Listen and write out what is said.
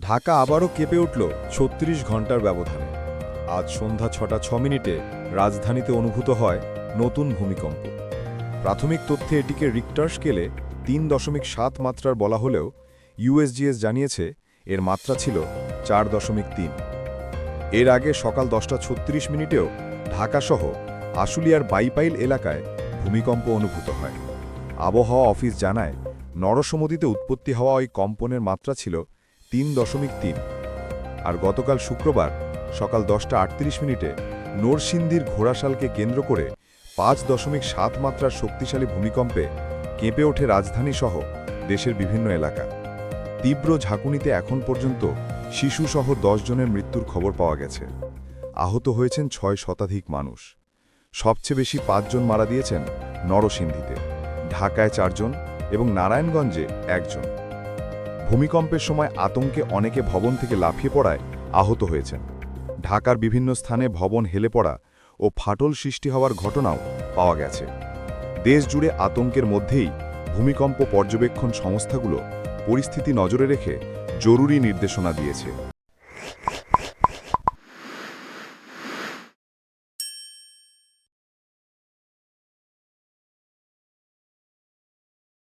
ঢাকা আবারও কেঁপে উঠল ৩৬ ঘন্টার ব্যবধানে। আজ সন্ধ্যা ৬:০৬ রাজধানীতে অনুভূত হয় নতুন ভূমিকম্প। প্রাথমিক তথ্যে এটিকে রিক্টার স্কেলে ৩.৭ মাত্রার বলা হলেও ইউএসজিএস জানিয়েছে এর মাত্রা ছিল ৪.৩। এর আগে সকাল ১০:৩৬ ঢাকাসহ আশুলিয়ার বাইপাইল এলাকায় ভূমিকম্প অনুভূত হয়। আবহাওয়া অফিস জানায়, নরসমুদ্রে উৎপত্তি হওয়া ওই কম্পনের মাত্রা ছিল ৩.৩। আর গতকাল শুক্রবার সকাল ১০:৩৮ নরসিংদীর ঘোড়াশালকে কেন্দ্র করে ৫.৭ মাত্রার শক্তিশালী ভূমিকম্পে কেঁপে ওঠে রাজধানীসহ দেশের বিভিন্ন এলাকা। তীব্র ঝাঁকুনিতে এখন পর্যন্ত শিশুসহ ১০ জনের মৃত্যুর খবর পাওয়া গেছে। আহত হয়েছেন ৬ শতাধিক মানুষ। সবচেয়ে বেশি ৫ জন মারা দিয়েছেন নরসিংদীতে, ঢাকায় ৪ জন এবং নারায়ণগঞ্জে ১ জন। ভূমিকম্পের সময় আতঙ্কে অনেকে ভবন থেকে লাফিয়ে পড়ায় আহত হয়েছেন। ঢাকার বিভিন্ন স্থানে ভবন হেলে পড়া ও ফাটল সৃষ্টি হওয়ার ঘটনাও পাওয়া গেছে। দেশ জুড়ে আতঙ্কের মধ্যেই ভূমিকম্প পর্যবেক্ষণ সংস্থাগুলো পরিস্থিতি নজরে রেখে জরুরি নির্দেশনা দিয়েছে।